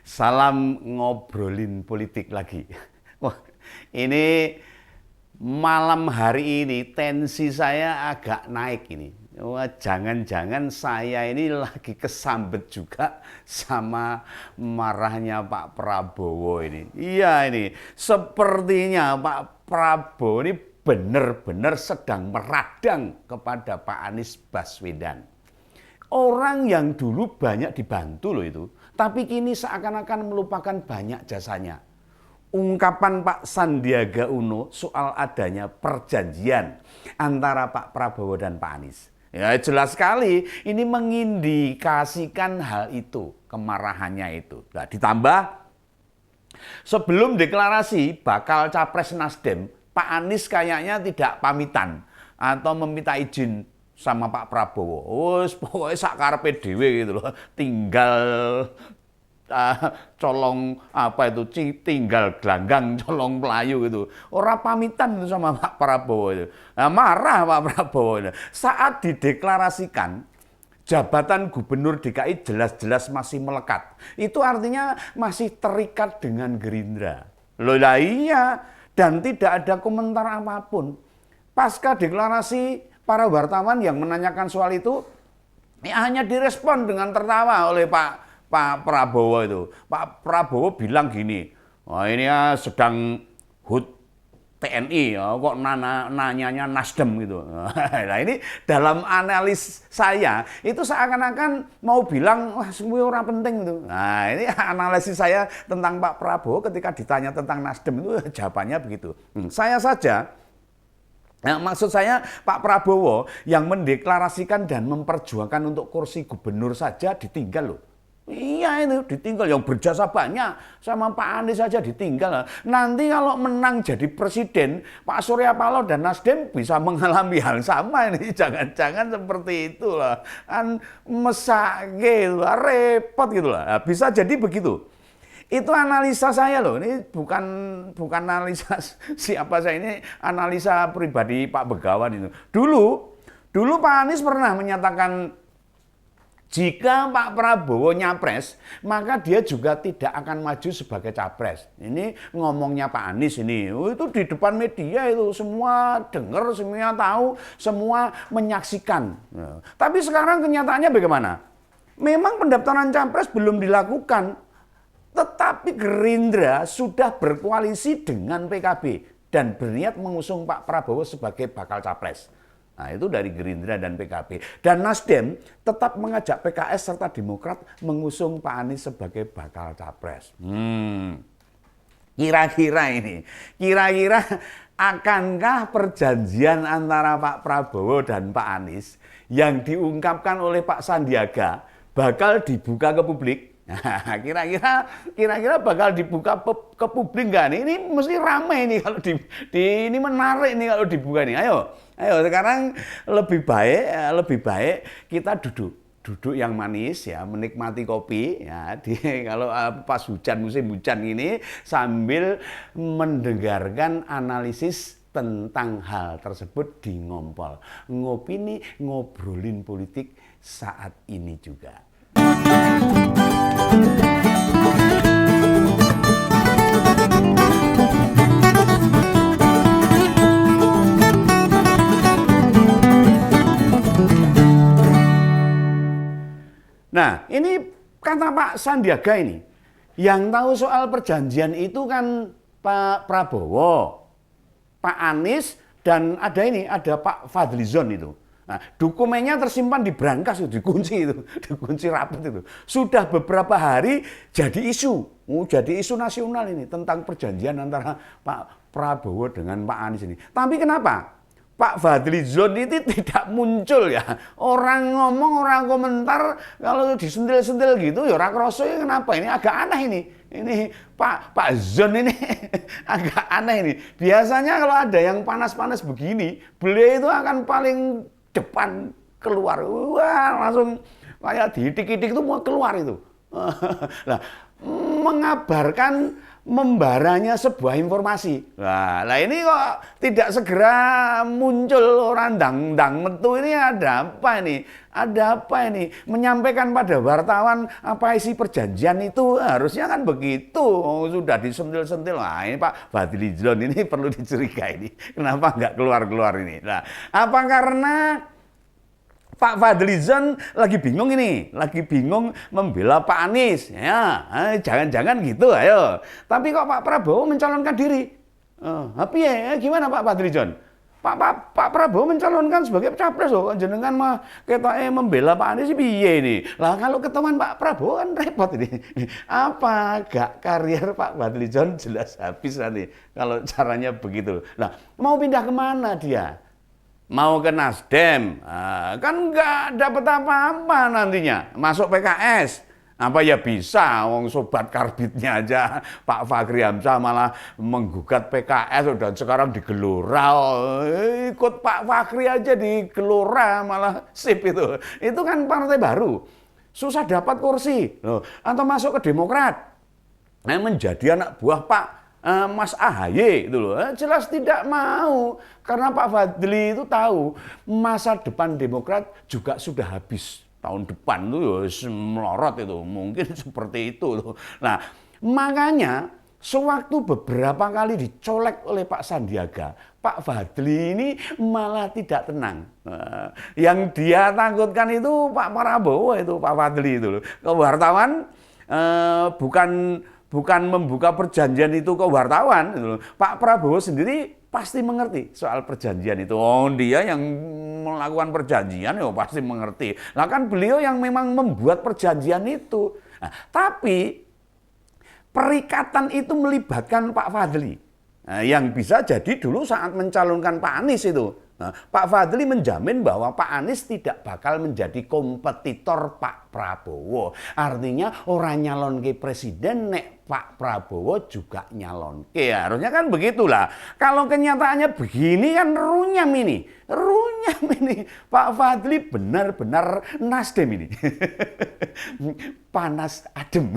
Salam ngobrolin politik lagi. Wah, ini malam hari ini tensi saya agak naik ini. Wah, jangan-jangan saya ini lagi kesambet juga sama marahnya Pak Prabowo ini. Iya ini, sepertinya Pak Prabowo ini benar-benar sedang meradang kepada Pak Anies Baswedan. Orang yang dulu banyak dibantu loh itu, tapi kini seakan-akan melupakan banyak jasanya. Ungkapan Pak Sandiaga Uno soal adanya perjanjian antara Pak Prabowo dan Pak Anies. Ya jelas sekali ini mengindikasikan hal itu, kemarahannya itu. Nah, ditambah sebelum deklarasi bakal capres Nasdem, Pak Anies kayaknya tidak pamitan atau meminta izin sama Pak Prabowo. Pokoknya sakarepe dhewe gitu loh. Tinggal colong apa itu tinggal gelanggang colong pelayu gitu. Ora pamitan itu sama Pak Prabowo itu. Nah, marah Pak Prabowo itu. Saat dideklarasikan jabatan gubernur DKI jelas-jelas masih melekat. Itu artinya masih terikat dengan Gerindra. Loh lah iya, dan tidak ada komentar apapun. Pasca deklarasi, para wartawan yang menanyakan soal itu ya hanya direspon dengan tertawa oleh Pak Prabowo itu. Pak Prabowo bilang gini, oh, ini ya sedang HUT TNI, ya, kok nanyanya Nasdem gitu. Nah ini dalam analis saya itu seakan-akan mau bilang wah semua orang penting itu. Nah ini analisis saya tentang Pak Prabowo ketika ditanya tentang Nasdem itu jawabannya begitu. Saya saja. Nah, maksud saya Pak Prabowo yang mendeklarasikan dan memperjuangkan untuk kursi gubernur saja ditinggal loh. Iya itu ditinggal, yang berjasa banyak sama Pak Anies saja ditinggal. Nanti kalau menang jadi presiden, Pak Surya Paloh dan Nasdem bisa mengalami hal sama ini. Jangan-jangan seperti itulah. Kan mesake repot gitu lah. Nah, bisa jadi begitu. Itu analisa saya loh, ini bukan analisa siapa saya, ini analisa pribadi Pak Begawan itu. Dulu Pak Anies pernah menyatakan jika Pak Prabowo nyapres, maka dia juga tidak akan maju sebagai capres. Ini ngomongnya Pak Anies ini, itu di depan media itu semua dengar, semua tahu, semua menyaksikan. Tapi sekarang kenyataannya bagaimana? Memang pendaftaran capres belum dilakukan. Tetapi Gerindra sudah berkoalisi dengan PKB dan berniat mengusung Pak Prabowo sebagai bakal capres. Nah itu dari Gerindra dan PKB. Dan Nasdem tetap mengajak PKS serta Demokrat mengusung Pak Anies sebagai bakal capres. Kira-kira akankah perjanjian antara Pak Prabowo dan Pak Anies yang diungkapkan oleh Pak Sandiaga bakal dibuka ke publik? Nah, kira-kira bakal dibuka ke publik nggak nih? Ini mesti ramai nih kalau ini menarik nih kalau dibuka nih. Ayo sekarang lebih baik kita duduk yang manis ya, menikmati kopi ya. Kalau pas musim hujan ini sambil mendengarkan analisis tentang hal tersebut di Ngompol. Ngopi nih, ngobrolin politik saat ini juga. Nah, ini kata Pak Sandiaga ini, yang tahu soal perjanjian itu kan Pak Prabowo, Pak Anies, dan ada Pak Fadlizon itu. Nah, dokumennya tersimpan di brankas itu, dikunci rapat itu. Sudah beberapa hari jadi isu nasional ini tentang perjanjian antara Pak Prabowo dengan Pak Anies ini. Tapi kenapa Pak Fadlizon itu tidak muncul ya? Orang ngomong, orang komentar, kalau disentil-sentil gitu, ya orang kroso ya kenapa? Ini agak aneh ini. Ini Pak Zon ini agak aneh ini. Biasanya kalau ada yang panas-panas begini, beliau itu akan paling depan keluar. Wah, langsung kayak diitik-itik itu mau keluar itu. Nah, mengabarkan membaranya sebuah informasi. Nah ini kok tidak segera muncul orang dang metu, ini ada apa ini? Ada apa ini? Menyampaikan pada wartawan apa isi perjanjian itu, harusnya kan begitu. Sudah disentil-sentil. Nah ini Pak Fadlizon ini perlu dicurigai ini. Kenapa nggak keluar-keluar ini? Nah, apa karena Pak Fadlizon lagi bingung ini, lagi bingung membela Pak Anies, ya, jangan-jangan gitu, ayo. Tapi kok Pak Prabowo mencalonkan diri, tapi ya gimana Pak Fadlizon? Pak Prabowo mencalonkan sebagai capres loh, jenengan mah ketoknya membela Pak Anies piye ini? Lah kalau ketahuan Pak Prabowo kan repot ini. Apa gak karier Pak Fadlizon jelas habis nanti kalau caranya begitu. Nah mau pindah kemana dia? Mau ke Nasdem, kan nggak dapat apa-apa nantinya. Masuk PKS, apa ya bisa, wong sobat karbitnya aja Pak Fachri Hamzah malah menggugat PKS dan sekarang di Gelora. Ikut Pak Fachri aja di Gelora malah sip itu. Itu kan partai baru, susah dapat kursi. Loh, atau masuk ke Demokrat, menjadi anak buah Pak Mas AHY itu loh, jelas tidak mau karena Pak Fadli itu tahu masa depan Demokrat juga sudah habis tahun depan tuh melorot itu, mungkin seperti itu loh. Nah makanya sewaktu beberapa kali dicolek oleh Pak Sandiaga, Pak Fadli ini malah tidak tenang. Yang dia takutkan itu Pak Prabowo itu, Pak Fadli itu loh. Ke wartawan bukan membuka perjanjian itu ke wartawan, gitu. Pak Prabowo sendiri pasti mengerti soal perjanjian itu. Oh, dia yang melakukan perjanjian, ya pasti mengerti. Nah kan beliau yang memang membuat perjanjian itu. Nah, tapi perikatan itu melibatkan Pak Fadli. Nah, yang bisa jadi dulu saat mencalonkan Pak Anies itu. Nah, Pak Fadli menjamin bahwa Pak Anies tidak bakal menjadi kompetitor Pak Prabowo. Artinya orang nyalon ke presiden, nek Pak Prabowo juga nyalon ke. Harusnya kan begitulah. Kalau kenyataannya begini kan runyam ini. Runyam ini. Pak Fadli benar-benar Nasdem ini. Panas adem.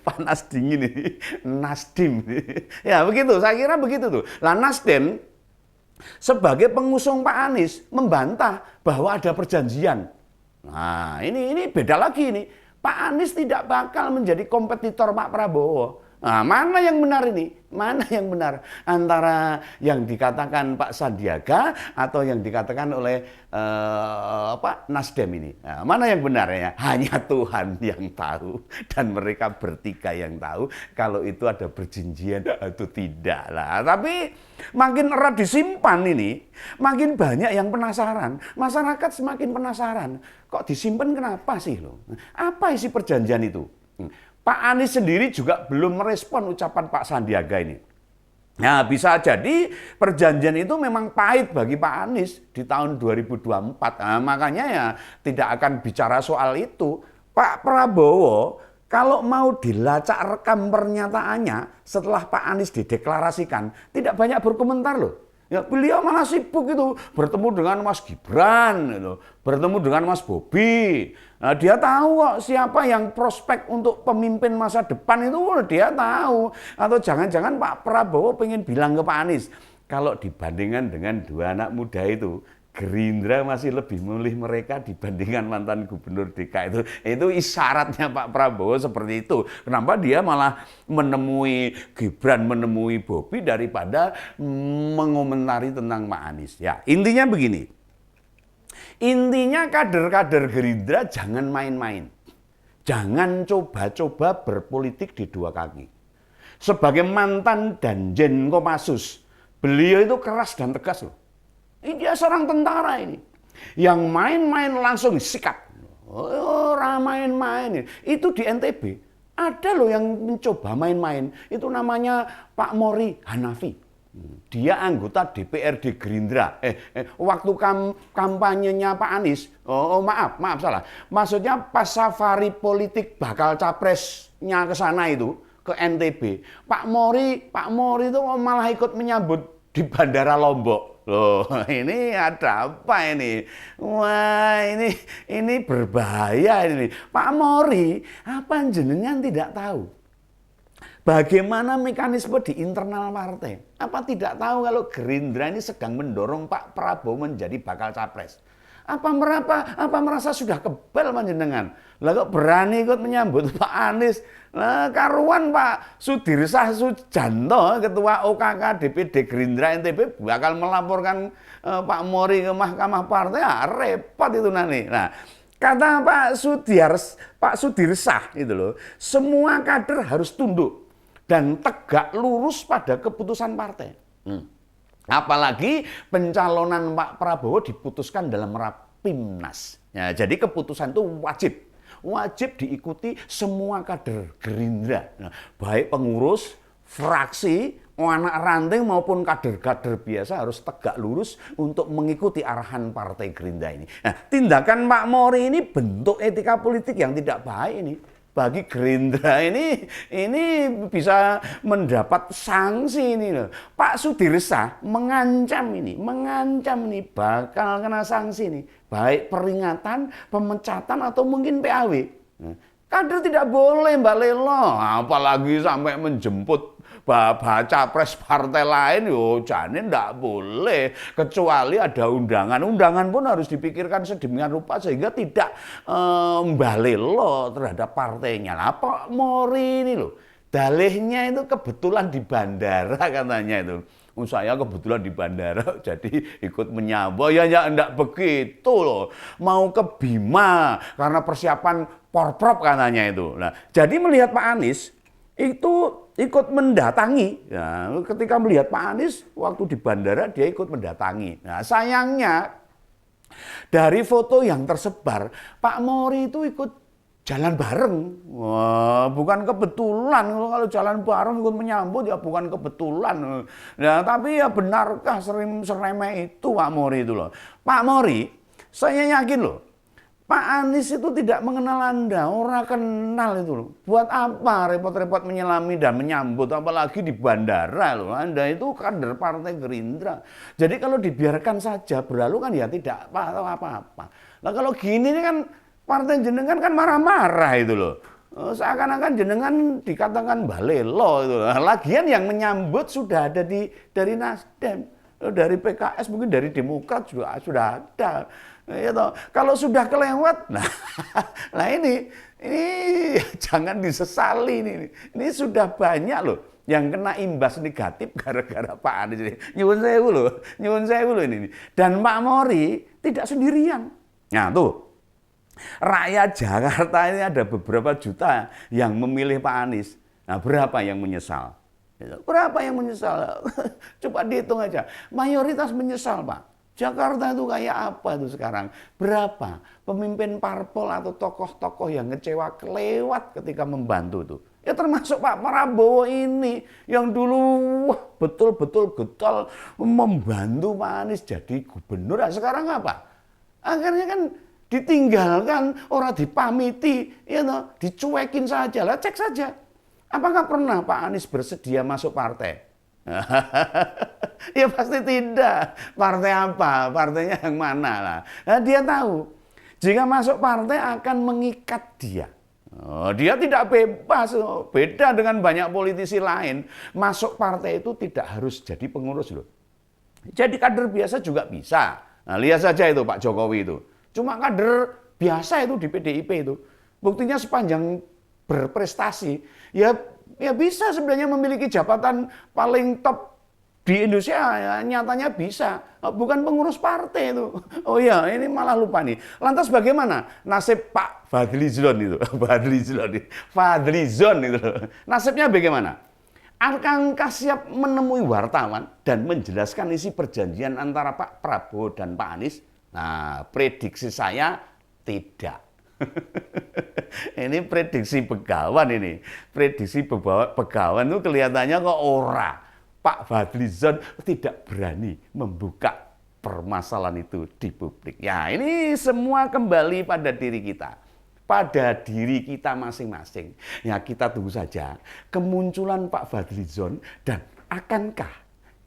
Panas dingin ini. Nasdem. Ya begitu, saya kira begitu tuh. Lah Nasdem sebagai pengusung Pak Anies membantah bahwa ada perjanjian. Nah, ini beda lagi ini. Pak Anies tidak bakal menjadi kompetitor Pak Prabowo. Nah, mana yang benar ini? Mana yang benar? Antara yang dikatakan Pak Sandiaga atau yang dikatakan oleh Nasdem ini. Nah, mana yang benar ya? Hanya Tuhan yang tahu dan mereka bertiga yang tahu kalau itu ada perjanjian atau tidak lah. Tapi makin erat disimpan ini, makin banyak yang penasaran. Masyarakat semakin penasaran. Kok disimpan kenapa sih loh? Apa isi perjanjian itu? Pak Anies sendiri juga belum merespon ucapan Pak Sandiaga ini. Nah, bisa jadi perjanjian itu memang pahit bagi Pak Anies di tahun 2024. Nah, makanya ya tidak akan bicara soal itu. Pak Prabowo kalau mau dilacak rekam pernyataannya setelah Pak Anies dideklarasikan, tidak banyak berkomentar loh. Ya, beliau malah sibuk itu bertemu dengan Mas Gibran, gitu, bertemu dengan Mas Bobi. Nah, dia tahu kok siapa yang prospek untuk pemimpin masa depan itu dia tahu. Atau jangan-jangan Pak Prabowo pengen bilang ke Pak Anies, kalau dibandingkan dengan dua anak muda itu, Gerindra masih lebih memilih mereka dibandingkan mantan gubernur DKI itu. Itu isyaratnya Pak Prabowo seperti itu. Kenapa dia malah menemui Gibran, menemui Bobi daripada mengomentari tentang Pak Anies. Ya, intinya begini. Intinya kader-kader Gerindra jangan main-main. Jangan coba-coba berpolitik di dua kaki. Sebagai mantan Danjen Kopassus, beliau itu keras dan tegas loh. Ini dia seorang tentara ini. Yang main-main langsung sikat. Orang main-main. Itu di NTB. Ada loh yang mencoba main-main. Itu namanya Pak Mori Hanafi. Dia anggota DPRD Gerindra. Waktu kampanyenya Pak Anies. Maaf salah. Maksudnya pas safari politik bakal capresnya ke sana itu. Ke NTB. Pak Mori itu malah ikut menyambut di Bandara Lombok. Loh, ini ada apa ini? Wah, ini berbahaya ini. Pak Mori, apa jenengan tidak tahu? Bagaimana mekanisme di internal partai? Apa tidak tahu kalau Gerindra ini sedang mendorong Pak Prabowo menjadi bakal capres? Apa merasa sudah kebal panjenengan? Lah kok berani ikut menyambut Pak Anies? Lah karuan Pak Sudirsah Sujanto, ketua OKK DPD Gerindra NTB bakal melaporkan Pak Mori ke Mahkamah Partai, repot itu nanti. Nah, kata Pak Sudirsah itu loh, semua kader harus tunduk dan tegak lurus pada keputusan partai. Apalagi pencalonan Pak Prabowo diputuskan dalam Rapimnas. Ya, jadi keputusan itu wajib diikuti semua kader Gerindra. Nah, baik pengurus, fraksi, anak ranting maupun kader-kader biasa harus tegak lurus untuk mengikuti arahan Partai Gerindra ini. Nah, tindakan Pak Mori ini bentuk etika politik yang tidak baik ini. Bagi Gerindra ini bisa mendapat sanksi ini loh. Pak Sudirsah mengancam ini bakal kena sanksi ini, baik peringatan, pemecatan atau mungkin PAW. Kader tidak boleh Mbak Lelo, apalagi sampai menjemput baca pres partai lain, jane ndak boleh, kecuali ada undangan. Undangan pun harus dipikirkan sedemikian rupa sehingga tidak mbalelo terhadap partainya. Lah Pak Mori ini loh, dalihnya itu kebetulan di bandara katanya itu. Saya kebetulan di bandara jadi ikut menyambut. Ya enggak begitu loh. Mau ke Bima karena persiapan porprov katanya itu. Nah, jadi melihat Pak Anies itu ikut mendatangi. Ya, ketika melihat Pak Anies waktu di bandara dia ikut mendatangi. Nah, sayangnya dari foto yang tersebar Pak Mori itu ikut jalan bareng. Wah, bukan kebetulan. Kalau jalan bareng ikut menyambut ya bukan kebetulan. Nah, tapi ya benarkah seremeh itu Pak Mori itu loh. Pak Mori, saya yakin loh, Pak Anies itu tidak mengenal Anda, orang kenal itu loh. Buat apa repot-repot menyelami dan menyambut, apalagi di bandara loh. Anda itu kader Partai Gerindra. Jadi kalau dibiarkan saja berlalu kan ya tidak apa-apa. Nah kalau gini kan partai jenengan kan marah-marah itu loh. Seakan-akan jenengan dikatakan balelo itu loh. Lagian yang menyambut sudah ada dari Nasdem, dari PKS, mungkin dari Demokrat juga sudah ada. Ya toh, kalau sudah kelewat, nah ini jangan disesali ini. Ini sudah banyak loh yang kena imbas negatif gara-gara Pak Anies ini. Nyuwun sewu loh ini. Dan Pak Mori tidak sendirian. Nah tuh, rakyat Jakarta ini ada beberapa juta yang memilih Pak Anies. Nah berapa yang menyesal? Berapa yang menyesal? Coba dihitung aja. Mayoritas menyesal Pak. Jakarta itu kayak apa itu sekarang? Berapa pemimpin parpol atau tokoh-tokoh yang ngecewa kelewat ketika membantu itu? Ya termasuk Pak Prabowo ini yang dulu betul-betul getol membantu Pak Anies jadi gubernur. Nah, sekarang apa? Akhirnya kan ditinggalkan, orang dipamiti, ya toh, dicuekin saja. Lah cek saja. Apakah pernah Pak Anies bersedia masuk partai? Ya pasti tidak. Partai apa? Partainya yang mana lah? Nah, dia tahu jika masuk partai akan mengikat dia. Dia tidak bebas. Beda dengan banyak politisi lain. Masuk partai itu tidak harus jadi pengurus loh. Jadi kader biasa juga bisa. Nah, lihat saja itu Pak Jokowi itu. Cuma kader biasa itu di PDIP itu. Buktinya sepanjang berprestasi, ya bisa sebenarnya memiliki jabatan paling top di Indonesia, ya, nyatanya bisa. Bukan pengurus partai itu. Oh ya, ini malah lupa nih. Lantas bagaimana nasib Pak Fadlizon itu? Fadlizon itu. Nasibnya bagaimana? Akankah siap menemui wartawan dan menjelaskan isi perjanjian antara Pak Prabowo dan Pak Anies? Nah, prediksi saya tidak. Ini prediksi begawan ini. Prediksi begawan itu kelihatannya kok ora. Pak Fadlizon tidak berani membuka permasalahan itu di publik. Ya, ini semua kembali pada diri kita. Pada diri kita masing-masing. Ya, kita tunggu saja kemunculan Pak Fadlizon dan akankah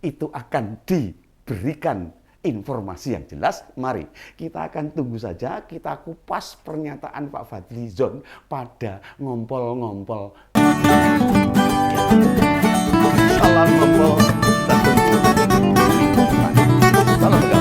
itu akan diberikan informasi yang jelas. Mari kita akan tunggu saja, kita kupas pernyataan Pak Fadlizon pada ngompol-ngompol. Salam ngompol. Salam